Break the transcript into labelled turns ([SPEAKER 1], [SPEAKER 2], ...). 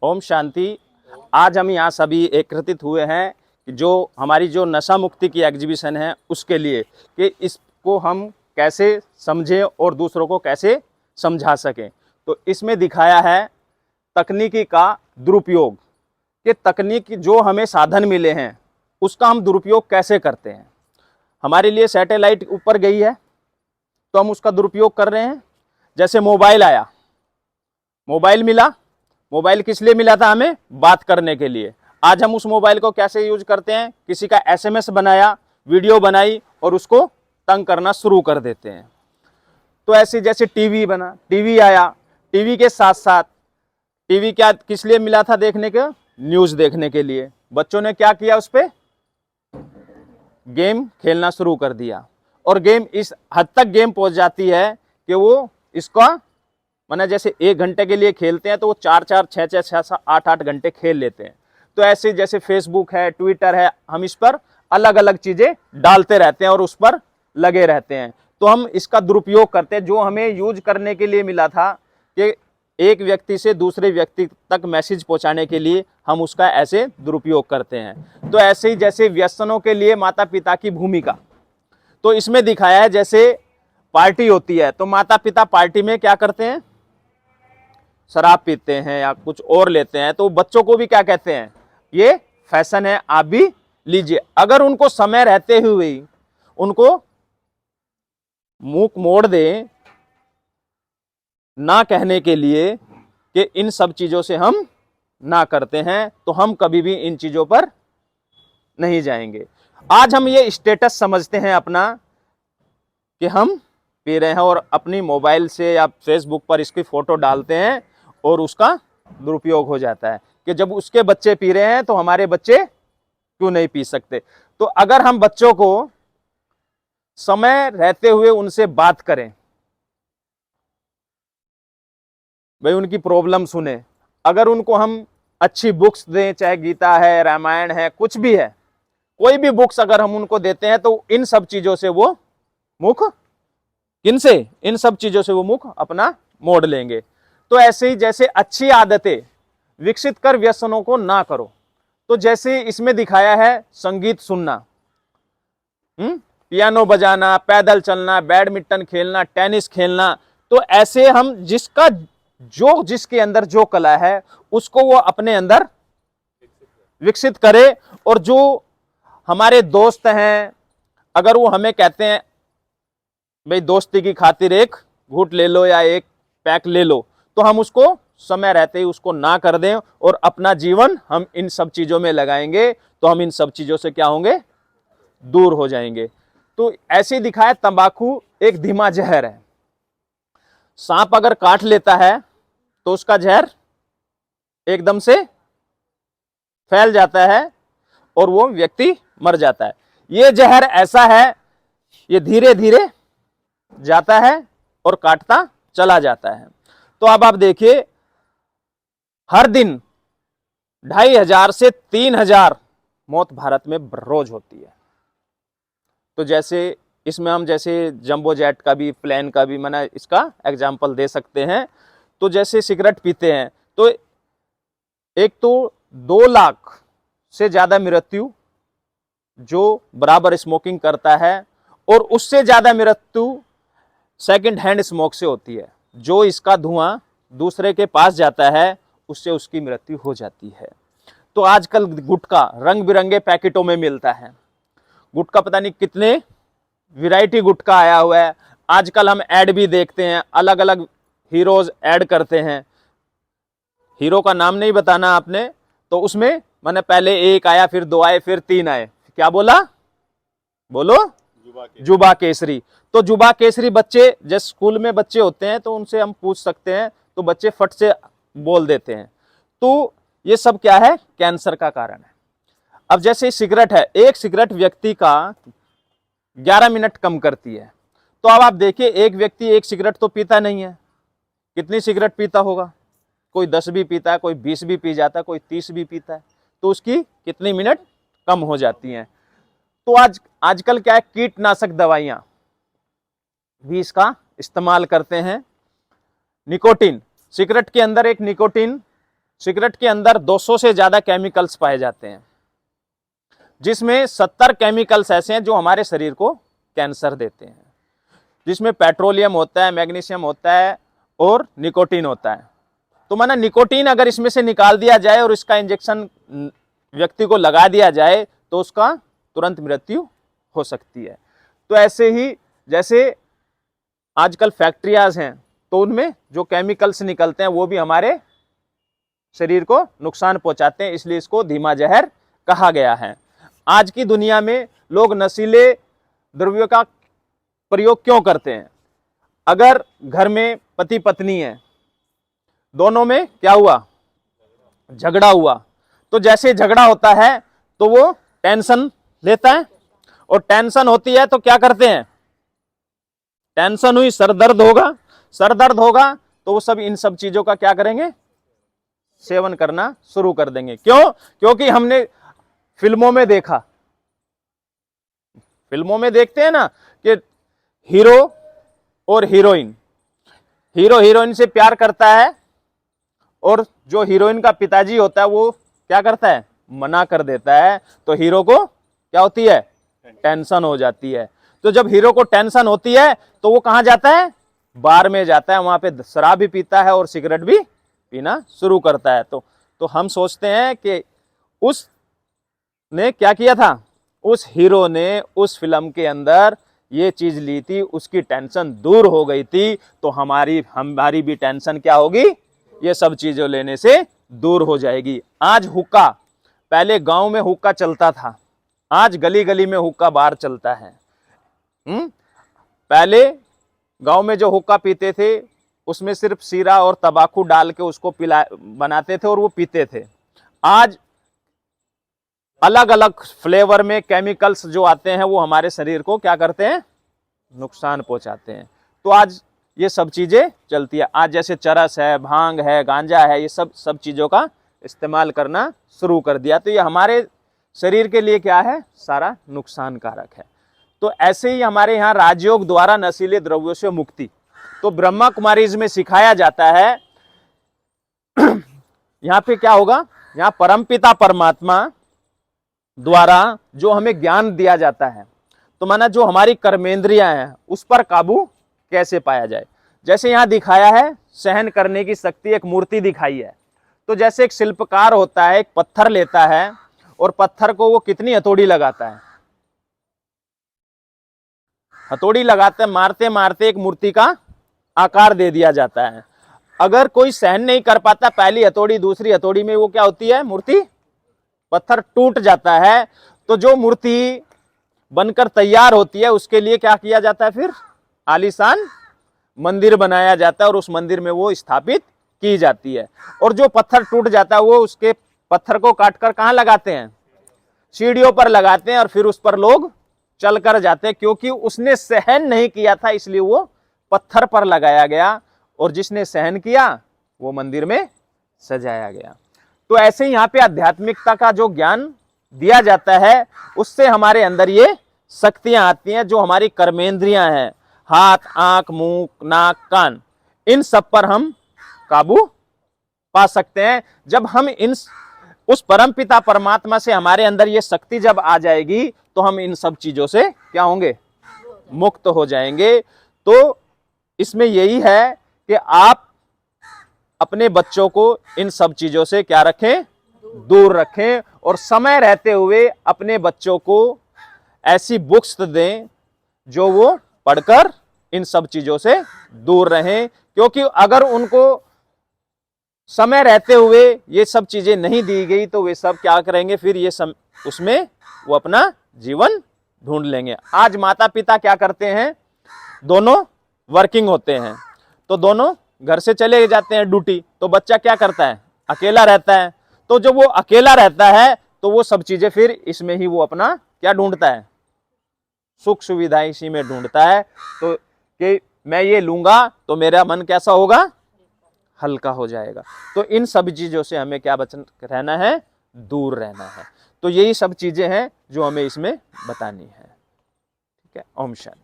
[SPEAKER 1] ओम शांति। आज हम यहाँ सभी एकत्रित हुए हैं कि जो हमारी जो नशा मुक्ति की एग्जीबिशन है उसके लिए कि इसको हम कैसे समझें और दूसरों को कैसे समझा सकें। तो इसमें दिखाया है तकनीकी का दुरुपयोग, कि तकनीक जो हमें साधन मिले हैं उसका हम दुरुपयोग कैसे करते हैं। हमारे लिए सैटेलाइट ऊपर गई है तो हम उसका दुरुपयोग कर रहे हैं। जैसे मोबाइल आया, मोबाइल मिला, मोबाइल किस लिए मिला था? हमें बात करने के लिए। आज हम उस मोबाइल को कैसे यूज करते हैं? किसी का एसएमएस बनाया, वीडियो बनाई और उसको तंग करना शुरू कर देते हैं। तो ऐसे जैसे टीवी बना, टीवी आया, टीवी के साथ साथ टीवी क्या किस लिए मिला था? देखने के, न्यूज देखने के लिए। बच्चों ने क्या किया? उस पे गेम खेलना शुरू कर दिया और गेम इस हद तक गेम पहुंच जाती है कि वो इसका माने जैसे 1 घंटे के लिए खेलते हैं तो वो 4-4, 6-6, 8-8 घंटे खेल लेते हैं। तो ऐसे जैसे फेसबुक है, ट्विटर है, हम इस पर अलग अलग चीजें डालते रहते हैं और उस पर लगे रहते हैं। तो हम इसका दुरुपयोग करते हैं। जो हमें यूज करने के लिए मिला था कि एक व्यक्ति से दूसरे व्यक्ति तक मैसेज पहुंचाने के लिए, हम उसका ऐसे दुरुपयोग करते हैं। तो ऐसे ही जैसे व्यसनों के लिए माता पिता की भूमिका, तो इसमें दिखाया है जैसे पार्टी होती है तो माता पिता पार्टी में क्या करते हैं? शराब पीते हैं या कुछ और लेते हैं। तो बच्चों को भी क्या कहते हैं? ये फैशन है, आप भी लीजिए। अगर उनको समय रहते हुए उनको मुंह मोड़ दें ना कहने के लिए कि इन सब चीजों से हम ना करते हैं, तो हम कभी भी इन चीजों पर नहीं जाएंगे। आज हम ये स्टेटस समझते हैं अपना कि हम पी रहे हैं और अपनी मोबाइल से या फेसबुक पर इसकी फोटो डालते हैं और उसका दुरुपयोग हो जाता है कि जब उसके बच्चे पी रहे हैं तो हमारे बच्चे क्यों नहीं पी सकते। तो अगर हम बच्चों को समय रहते हुए उनसे बात करें, भाई उनकी प्रॉब्लम सुने, अगर उनको हम अच्छी बुक्स दें, चाहे गीता है, रामायण है, कुछ भी है, कोई भी बुक्स अगर हम उनको देते हैं तो इन सब चीजों से वो मुख, किनसे? इन सब चीजों से वो मुख अपना मोड़ लेंगे। तो ऐसे ही जैसे अच्छी आदतें विकसित कर व्यसनों को ना करो। तो जैसे इसमें दिखाया है संगीत सुनना, पियानो बजाना, पैदल चलना, बैडमिंटन खेलना, टेनिस खेलना। तो ऐसे हम जिसके अंदर जो कला है उसको वो अपने अंदर विकसित करे। और जो हमारे दोस्त हैं, अगर वो हमें कहते हैं भाई दोस्ती की खातिर एक घूंट ले लो या एक पैक ले लो, तो हम उसको समय रहते ही उसको ना कर दें और अपना जीवन हम इन सब चीजों में लगाएंगे, तो हम इन सब चीजों से क्या होंगे? दूर हो जाएंगे। तो ऐसे दिखाया तंबाकू एक धीमा जहर है। सांप अगर काट लेता है तो उसका जहर एकदम से फैल जाता है और वो व्यक्ति मर जाता है। ये जहर ऐसा है, ये धीरे धीरे जाता है और काटता चला जाता है। तो अब आप देखिए, हर दिन 2500 से 3000 मौत भारत में रोज होती है। तो जैसे इसमें हम जैसे जंबो जेट का भी, प्लेन का भी मैंने इसका एग्जाम्पल दे सकते हैं। तो जैसे सिगरेट पीते हैं तो एक तो 2 लाख से ज्यादा मृत्यु जो बराबर स्मोकिंग करता है, और उससे ज्यादा मृत्यु सेकंड हैंड स्मोक से होती है। जो इसका धुआं दूसरे के पास जाता है उससे उसकी मृत्यु हो जाती है। तो आजकल गुटखा रंग बिरंगे पैकेटों में मिलता है। गुटखा पता नहीं कितने वैरायटी गुटखा आया हुआ है। आजकल हम ऐड भी देखते हैं, अलग अलग हीरोज ऐड करते हैं। हीरो का नाम नहीं बताना आपने, तो उसमें मैंने पहले 1 आया, फिर 2 आए, फिर 3 आए। क्या बोला? बोलो। जुबा केसरी। तो जुबा केसरी बच्चे, जैसे स्कूल में बच्चे होते हैं तो उनसे हम पूछ सकते हैं तो बच्चे फट से बोल देते हैं। तो ये सब क्या है? कैंसर का कारण है। अब जैसे सिगरेट है, एक सिगरेट व्यक्ति का 11 मिनट कम करती है। तो अब आप देखिए, एक व्यक्ति एक सिगरेट तो पीता नहीं है, कितनी सिगरेट पीता होगा? कोई 10 भी पीता है, कोई 20 भी पी जाता है, कोई 30 भी पीता है। तो उसकी कितनी मिनट कम हो जाती हैं। तो आजकल क्या है, कीटनाशक दवाइयां भी इसका इस्तेमाल करते हैं। निकोटीन, सिगरेट के अंदर एक निकोटीन सिगरेट के अंदर 200 से ज्यादा केमिकल्स पाए जाते हैं, जिसमें 70 केमिकल्स ऐसे हैं जो हमारे शरीर को कैंसर देते हैं, जिसमें पेट्रोलियम होता है, मैग्नीशियम होता है और निकोटीन होता है। तो माना निकोटीन अगर इसमें से निकाल दिया जाए और इसका इंजेक्शन व्यक्ति को लगा दिया जाए तो उसका तुरंत मृत्यु हो सकती है। तो ऐसे ही जैसे आजकल फैक्ट्रियाज हैं तो उनमें जो केमिकल्स निकलते हैं वो भी हमारे शरीर को नुकसान पहुंचाते हैं, इसलिए इसको धीमा जहर कहा गया है। आज की दुनिया में लोग नशीले द्रव्यों का प्रयोग क्यों करते हैं? अगर घर में पति पत्नी है, दोनों में क्या हुआ, झगड़ा हुआ, तो जैसे झगड़ा होता है तो वो टेंशन लेता है, और टेंशन होती है तो क्या करते हैं, टेंशन हुई, सर दर्द होगा, सर दर्द होगा तो वो सब इन सब चीजों का क्या करेंगे, सेवन करना शुरू कर देंगे। क्यों? क्योंकि हमने फिल्मों में देखा, फिल्मों में देखते हैं ना कि हीरो और हीरोइन, हीरो हीरोइन से प्यार करता है और जो हीरोइन का पिताजी होता है वो क्या करता है, मना कर देता है, तो हीरो को क्या होती है, टेंशन हो जाती है। तो जब हीरो को टेंशन होती है तो वो कहां जाता है, बार में जाता है, वहां पे शराब भी पीता है और सिगरेट भी पीना शुरू करता है। तो हम सोचते हैं कि उसने क्या किया था, उस हीरो ने उस फिल्म के अंदर ये चीज ली थी, उसकी टेंशन दूर हो गई थी, तो हमारी भी टेंशन क्या होगी, ये सब चीजों लेने से दूर हो जाएगी। आज हुक्का, पहले गांव में हुक्का चलता था, आज गली गली में हुक्का बार चलता है। पहले गांव में जो हुक्का पीते थे उसमें सिर्फ सीरा और तंबाकू डाल के उसको बनाते थे और वो पीते थे। आज अलग अलग फ्लेवर में केमिकल्स जो आते हैं वो हमारे शरीर को क्या करते हैं, नुकसान पहुंचाते हैं। तो आज ये सब चीजें चलती है। आज जैसे चरस है, भांग है, गांजा है, ये सब चीजों का इस्तेमाल करना शुरू कर दिया, तो ये हमारे शरीर के लिए क्या है, सारा नुकसानकारक है। तो ऐसे ही हमारे यहाँ राजयोग द्वारा नशीले द्रव्यों से मुक्ति, तो ब्रह्मा कुमारीज में सिखाया जाता है। यहाँ पे क्या होगा, यहाँ परमपिता परमात्मा द्वारा जो हमें ज्ञान दिया जाता है, तो माना जो हमारी कर्मेंद्रियां हैं उस पर काबू कैसे पाया जाए। जैसे यहाँ दिखाया है सहन करने की शक्ति, एक मूर्ति दिखाई है। तो जैसे एक शिल्पकार होता है, एक पत्थर लेता है और पत्थर को वो कितनी हथौड़ी लगाता है, हथौड़ी लगाते मारते मारते एक मूर्ति का आकार दे दिया जाता है। अगर कोई सहन नहीं कर पाता, पहली हथौड़ी दूसरी हथौड़ी में वो क्या होती है, मूर्ति, पत्थर टूट जाता है। तो जो मूर्ति बनकर तैयार होती है उसके लिए क्या किया जाता है, फिर आलीशान मंदिर बनाया जाता है और उस मंदिर में वो स्थापित की जाती है। और जो पत्थर टूट जाता है वो उसके पत्थर को काटकर कहाँ लगाते हैं, सीढ़ियों पर लगाते हैं और फिर उस पर लोग चल कर जाते हैं, क्योंकि उसने सहन नहीं किया था इसलिए वो पत्थर पर लगाया गया, और जिसने सहन किया वो मंदिर में सजाया गया। तो ऐसे ही यहाँ पे आध्यात्मिकता का जो ज्ञान दिया जाता है उससे हमारे अंदर ये शक्तियां आती हैं, जो हमारी कर्मेंद्रियां हैं, हाथ, आंख, मुंह, नाक, कान, इन सब पर हम काबू पा सकते हैं। जब हम उस परमपिता परमात्मा से हमारे अंदर ये शक्ति जब आ जाएगी तो हम इन सब चीजों से क्या होंगे, मुक्त हो जाएंगे। तो इसमें यही है कि आप अपने बच्चों को इन सब चीजों से क्या रखें, दूर रखें, और समय रहते हुए अपने बच्चों को ऐसी बुक्स दें जो वो पढ़कर इन सब चीजों से दूर रहें। क्योंकि अगर उनको समय रहते हुए ये सब चीजें नहीं दी गई तो वे सब क्या करेंगे, फिर ये उसमें वो अपना जीवन ढूंढ लेंगे। आज माता पिता क्या करते हैं, दोनों वर्किंग होते हैं, तो दोनों घर से चले जाते हैं ड्यूटी, तो बच्चा क्या करता है, अकेला रहता है। तो जब वो अकेला रहता है तो वो सब चीजें फिर इसमें ही वो अपना क्या ढूंढता है, सुख सुविधा इसी में ढूंढता है। तो कि मैं ये लूंगा तो मेरा मन कैसा होगा, हल्का हो जाएगा। तो इन सब चीजों से हमें क्या रहना है, दूर रहना है। तो यही सब चीजें हैं जो हमें इसमें बतानी है। ठीक है, ओम शांति।